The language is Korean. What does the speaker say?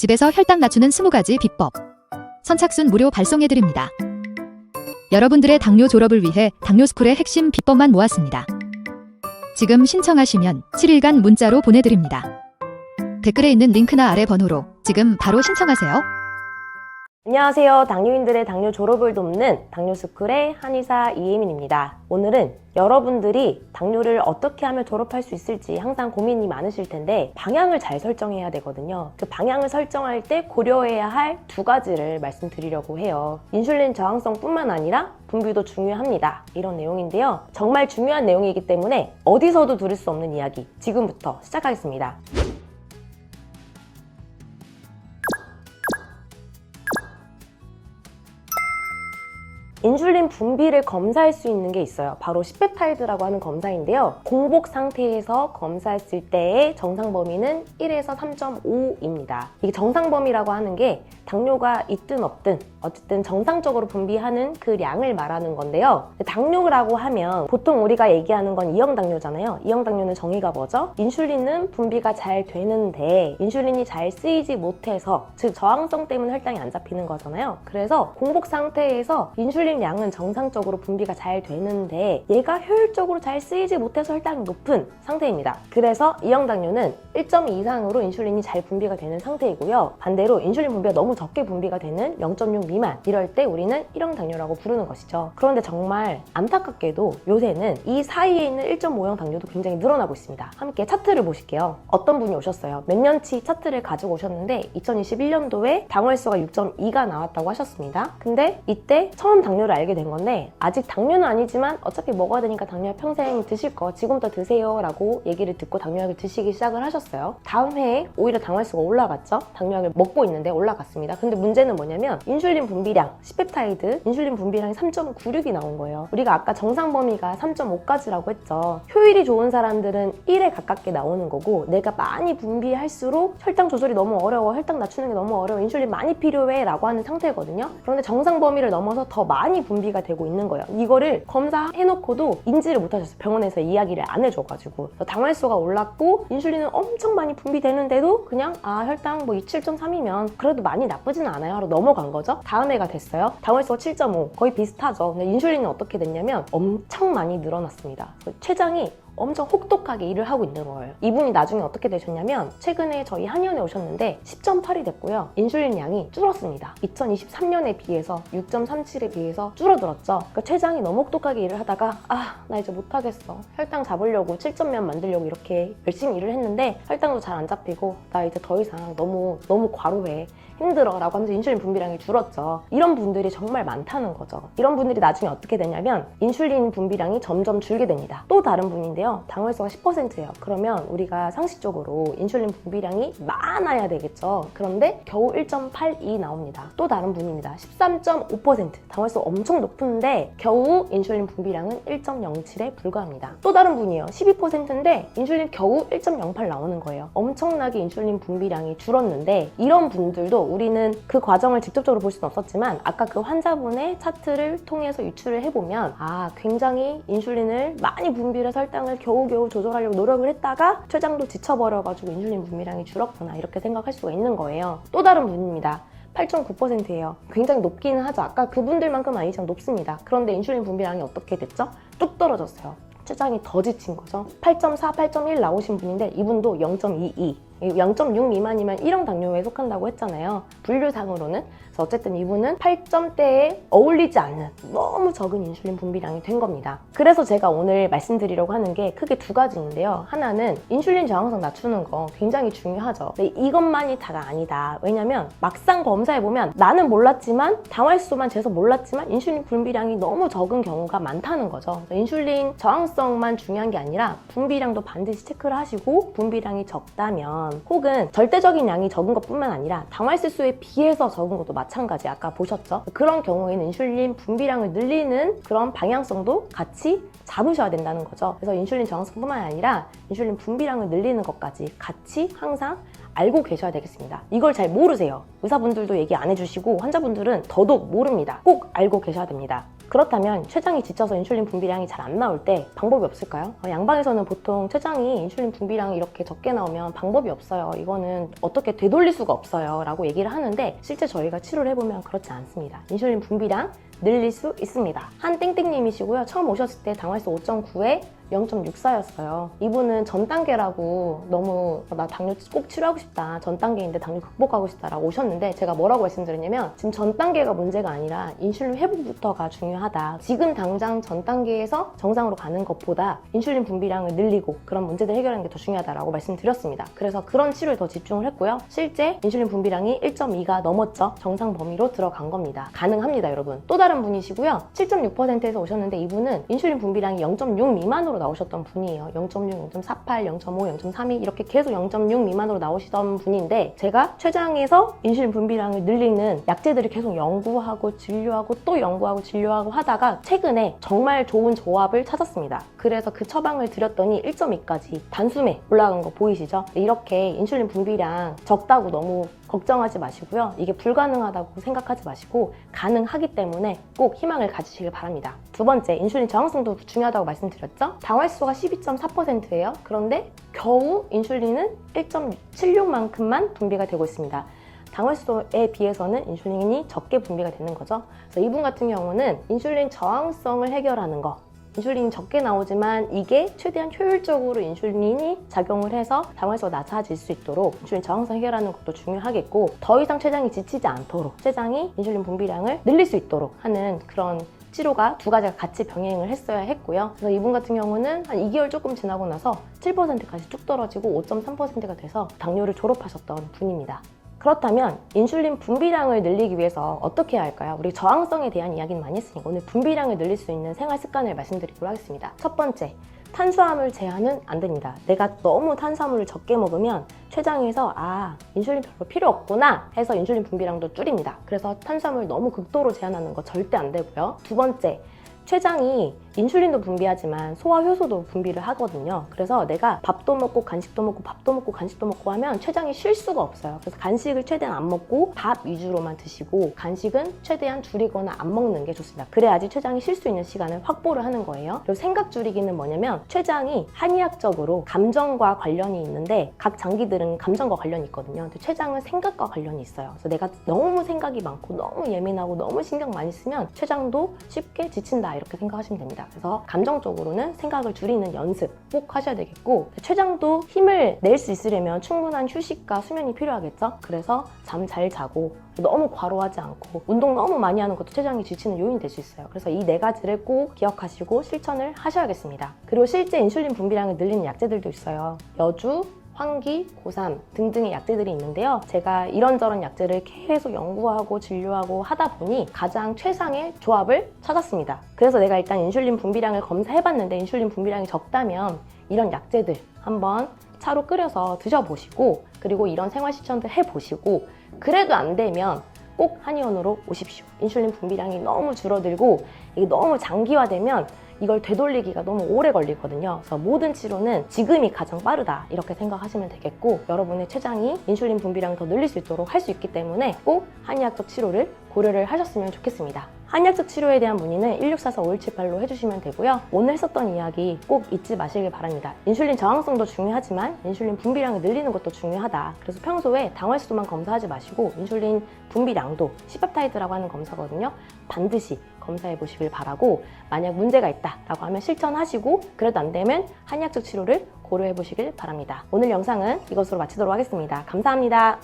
집에서 혈당 낮추는 20가지 비법. 선착순 무료 발송해드립니다. 여러분들의 당뇨 졸업을 위해 당뇨스쿨의 핵심 비법만 모았습니다. 지금 신청하시면 7일간 문자로 보내드립니다. 댓글에 있는 링크나 아래 번호로 지금 바로 신청하세요. 안녕하세요. 당뇨인들의 당뇨 졸업을 돕는 당뇨스쿨의 한의사 이혜민입니다. 오늘은 여러분들이 당뇨를 어떻게 하면 졸업할 수 있을지 항상 고민이 많으실 텐데 방향을 잘 설정해야 되거든요. 그 방향을 설정할 때 고려해야 할 두 가지를 말씀드리려고 해요. 인슐린 저항성뿐만 아니라 분비도 중요합니다. 이런 내용인데요. 정말 중요한 내용이기 때문에 어디서도 들을 수 없는 이야기 지금부터 시작하겠습니다. 인슐린 분비를 검사할 수 있는 게 있어요. 바로 C-펩타이드라고 하는 검사인데요. 공복 상태에서 검사했을 때의 정상 범위는 1에서 3.5입니다. 이게 정상 범위라고 하는 게 당뇨가 있든 없든 어쨌든 정상적으로 분비하는 그 량을 말하는 건데요. 당뇨라고 하면 보통 우리가 얘기하는 건 E형 당뇨잖아요. E형 당뇨는 정의가 뭐죠? 인슐린은 분비가 잘 되는데 인슐린이 잘 쓰이지 못해서 즉 저항성 때문에 혈당이 안 잡히는 거잖아요. 그래서 공복 상태에서 인슐린 양은 정상적으로 분비가 잘 되는데 얘가 효율적으로 잘 쓰이지 못해서 혈당이 높은 상태입니다. 그래서 E형 당뇨는 1.2 이상으로 인슐린이 잘 분비가 되는 상태이고요. 반대로 인슐린 분비가 너무 적게 분비가 되는 0.6 미만 이럴 때 우리는 1형 당뇨라고 부르는 것이죠. 그런데 정말 안타깝게도 요새는 이 사이에 있는 1.5형 당뇨도 굉장히 늘어나고 있습니다. 함께 차트를 보실게요. 어떤 분이 오셨어요. 몇 년치 차트를 가지고 오셨는데 2021년도에 당월수가 6.2가 나왔다고 하셨습니다. 근데 이때 처음 당뇨를 알게 된 건데 아직 당뇨는 아니지만 어차피 먹어야 되니까 당뇨약 평생 드실 거 지금부터 드세요 라고 얘기를 듣고 당뇨약을 드시기 시작을 하셨어요. 다음 해에 오히려 당월수가 올라갔죠. 당뇨약을 먹고 있는데 올라갔습니다. 근데 문제는 뭐냐면 인슐린 분비량, C-펩타이드, 인슐린 분비량이 3.96이 나온 거예요. 우리가 아까 정상 범위가 3.5까지라고 했죠. 효율이 좋은 사람들은 1에 가깝게 나오는 거고 내가 많이 분비할수록 혈당 조절이 너무 어려워, 혈당 낮추는 게 너무 어려워, 인슐린 많이 필요해 라고 하는 상태거든요. 그런데 정상 범위를 넘어서 더 많이 분비가 되고 있는 거예요. 이거를 검사해놓고도 인지를 못하셨어요. 병원에서 이야기를 안 해줘가지고. 당활수가 올랐고 인슐린은 엄청 많이 분비되는데도 그냥 혈당 뭐 7.3이면 그래도 많이 나쁘진 않아요 하러 넘어간 거죠. 다음 해가 됐어요. 당활수가 7.5 거의 비슷하죠. 근데 인슐린은 어떻게 됐냐면 엄청 많이 늘어났습니다. 췌장이 엄청 혹독하게 일을 하고 있는 거예요. 이분이 나중에 어떻게 되셨냐면 최근에 저희 한의원에 오셨는데 10.8이 됐고요. 인슐린 양이 줄었습니다. 2023년에 비해서 6.37에 비해서 줄어들었죠. 그러니까 췌장이 너무 혹독하게 일을 하다가 나 이제 못하겠어. 혈당 잡으려고 7점면 만들려고 이렇게 열심히 일을 했는데 혈당도 잘 안 잡히고 나 이제 더 이상 너무 과로해. 힘들어 라고 하면서 인슐린 분비량이 줄었죠. 이런 분들이 정말 많다는 거죠. 이런 분들이 나중에 어떻게 되냐면 인슐린 분비량이 점점 줄게 됩니다. 또 다른 분인데요. 당월수가 10%예요. 그러면 우리가 상식적으로 인슐린 분비량이 많아야 되겠죠. 그런데 겨우 1.82 나옵니다. 또 다른 분입니다. 13.5% 당월수 엄청 높은데 겨우 인슐린 분비량은 1.07에 불과합니다. 또 다른 분이에요. 12%인데 인슐린 겨우 1.08 나오는 거예요. 엄청나게 인슐린 분비량이 줄었는데 이런 분들도 우리는 그 과정을 직접적으로 볼 수는 없었지만 아까 그 환자분의 차트를 통해서 유출을 해보면 굉장히 인슐린을 많이 분비해서 혈당을 겨우겨우 조절하려고 노력을 했다가 췌장도 지쳐버려가지고 인슐린 분비량이 줄었구나 이렇게 생각할 수가 있는 거예요. 또 다른 분입니다. 8.9%예요. 굉장히 높기는 하죠. 아까 그분들만큼 아니지만 높습니다. 그런데 인슐린 분비량이 어떻게 됐죠? 뚝 떨어졌어요. 췌장이 더 지친 거죠. 8.4, 8.1 나오신 분인데 이분도 0.22 0.6 미만이면 1형 당뇨에 속한다고 했잖아요. 분류상으로는. 그래서 어쨌든 이분은 8점대에 어울리지 않는 너무 적은 인슐린 분비량이 된 겁니다. 그래서 제가 오늘 말씀드리려고 하는 게 크게 두 가지인데요. 하나는 인슐린 저항성 낮추는 거 굉장히 중요하죠. 근데 이것만이 다가 아니다. 왜냐면 막상 검사해보면 나는 몰랐지만 당활수만 재서 몰랐지만 인슐린 분비량이 너무 적은 경우가 많다는 거죠. 그래서 인슐린 저항성만 중요한 게 아니라 분비량도 반드시 체크를 하시고 분비량이 적다면 혹은 절대적인 양이 적은 것뿐만 아니라 당활수 수에 비해서 적은 것도 마찬가지. 아까 보셨죠? 그런 경우에는 인슐린 분비량을 늘리는 그런 방향성도 같이 잡으셔야 된다는 거죠. 그래서 인슐린 저항성뿐만 아니라 인슐린 분비량을 늘리는 것까지 같이 항상 알고 계셔야 되겠습니다. 이걸 잘 모르세요. 의사분들도 얘기 안 해주시고 환자분들은 더더욱 모릅니다. 꼭 알고 계셔야 됩니다. 그렇다면 췌장이 지쳐서 인슐린 분비량이 잘 안 나올 때 방법이 없을까요? 양방에서는 보통 췌장이 인슐린 분비량이 이렇게 적게 나오면 방법이 없어요. 이거는 어떻게 되돌릴 수가 없어요 라고 얘기를 하는데 실제 저희가 치료를 해보면 그렇지 않습니다. 인슐린 분비량 늘릴 수 있습니다. 한 땡땡님이시고요. 처음 오셨을 때 당화혈소 5.9에 0.64였어요. 이분은 전 단계라고 너무 나 당뇨 꼭 치료하고 싶다. 전 단계인데 당뇨 극복하고 싶다라고 오셨는데 제가 뭐라고 말씀드렸냐면 지금 전 단계가 문제가 아니라 인슐린 회복부터가 중요하다. 지금 당장 전 단계에서 정상으로 가는 것보다 인슐린 분비량을 늘리고 그런 문제들 해결하는 게 더 중요하다라고 말씀드렸습니다. 그래서 그런 치료에 더 집중을 했고요. 실제 인슐린 분비량이 1.2가 넘었죠. 정상 범위로 들어간 겁니다. 가능합니다, 여러분. 또 다른 분이시고요. 7.6%에서 오셨는데 이분은 인슐린 분비량이 0.6 미만으로 나오셨던 분이에요. 0.6, 0.48, 0.5, 0.32 이렇게 계속 0.6 미만으로 나오시던 분인데 제가 췌장에서 인슐린 분비량을 늘리는 약제들을 계속 연구하고 진료하고 또 연구하고 진료하고 하다가 최근에 정말 좋은 조합을 찾았습니다. 그래서 그 처방을 드렸더니 1.2까지 단숨에 올라간 거 보이시죠? 이렇게 인슐린 분비량 적다고 너무 걱정하지 마시고요. 이게 불가능하다고 생각하지 마시고 가능하기 때문에 꼭 희망을 가지시길 바랍니다. 두 번째, 인슐린 저항성도 중요하다고 말씀드렸죠? 당화혈소가 12.4%예요. 그런데 겨우 인슐린은 1.76만큼만 분비가 되고 있습니다. 당화혈소에 비해서는 인슐린이 적게 분비가 되는 거죠. 그래서 이분 같은 경우는 인슐린 저항성을 해결하는 거 인슐린이 적게 나오지만 이게 최대한 효율적으로 인슐린이 작용을 해서 당화혈소가 낮아질 수 있도록 인슐린 저항성 해결하는 것도 중요하겠고 더 이상 췌장이 지치지 않도록 췌장이 인슐린 분비량을 늘릴 수 있도록 하는 그런 치료가 두 가지가 같이 병행을 했어야 했고요. 그래서 이분 같은 경우는 한 2개월 조금 지나고 나서 7%까지 쭉 떨어지고 5.3%가 돼서 당뇨를 졸업하셨던 분입니다. 그렇다면 인슐린 분비량을 늘리기 위해서 어떻게 해야 할까요? 우리 저항성에 대한 이야기는 많이 했으니까 오늘 분비량을 늘릴 수 있는 생활 습관을 말씀드리도록 하겠습니다. 첫 번째, 탄수화물 제한은 안 됩니다. 내가 너무 탄수화물을 적게 먹으면 췌장에서 인슐린 별로 필요 없구나 해서 인슐린 분비량도 줄입니다. 그래서 탄수화물 너무 극도로 제한하는 거 절대 안 되고요. 두 번째, 췌장이 인슐린도 분비하지만 소화효소도 분비를 하거든요. 그래서 내가 밥도 먹고 간식도 먹고 밥도 먹고 간식도 먹고 하면 췌장이 쉴 수가 없어요. 그래서 간식을 최대한 안 먹고 밥 위주로만 드시고 간식은 최대한 줄이거나 안 먹는 게 좋습니다. 그래야지 췌장이 쉴 수 있는 시간을 확보를 하는 거예요. 그리고 생각 줄이기는 뭐냐면 췌장이 한의학적으로 감정과 관련이 있는데 각 장기들은 감정과 관련이 있거든요. 근데 췌장은 생각과 관련이 있어요. 그래서 내가 너무 생각이 많고 너무 예민하고 너무 신경 많이 쓰면 췌장도 쉽게 지친다 이렇게 생각하시면 됩니다. 그래서 감정적으로는 생각을 줄이는 연습 꼭 하셔야 되겠고 췌장도 힘을 낼 수 있으려면 충분한 휴식과 수면이 필요하겠죠. 그래서 잠 잘 자고 너무 과로하지 않고 운동 너무 많이 하는 것도 췌장이 지치는 요인이 될 수 있어요. 그래서 이 네 가지를 꼭 기억하시고 실천을 하셔야겠습니다. 그리고 실제 인슐린 분비량을 늘리는 약제들도 있어요. 여주, 황기, 고삼 등등의 약제들이 있는데요. 제가 이런저런 약제를 계속 연구하고 진료하고 하다 보니 가장 최상의 조합을 찾았습니다. 그래서 내가 일단 인슐린 분비량을 검사해봤는데 인슐린 분비량이 적다면 이런 약제들 한번 차로 끓여서 드셔보시고 그리고 이런 생활 실천들 해보시고 그래도 안 되면 꼭 한의원으로 오십시오. 인슐린 분비량이 너무 줄어들고 이게 너무 장기화되면 이걸 되돌리기가 너무 오래 걸리거든요. 그래서 모든 치료는 지금이 가장 빠르다 이렇게 생각하시면 되겠고 여러분의 췌장이 인슐린 분비량을 더 늘릴 수 있도록 할 수 있기 때문에 꼭 한의학적 치료를 고려를 하셨으면 좋겠습니다. 한의학적 치료에 대한 문의는 1644-5178로 해주시면 되고요. 오늘 했었던 이야기 꼭 잊지 마시길 바랍니다. 인슐린 저항성도 중요하지만 인슐린 분비량을 늘리는 것도 중요하다. 그래서 평소에 당화혈소만 검사하지 마시고 인슐린 분비량도 시펩타이드라고 하는 검사거든요. 반드시 검사해 보시길 바라고 만약 문제가 있다라고 하면 실천하시고 그래도 안 되면 한의학적 치료를 고려해 보시길 바랍니다. 오늘 영상은 이것으로 마치도록 하겠습니다. 감사합니다.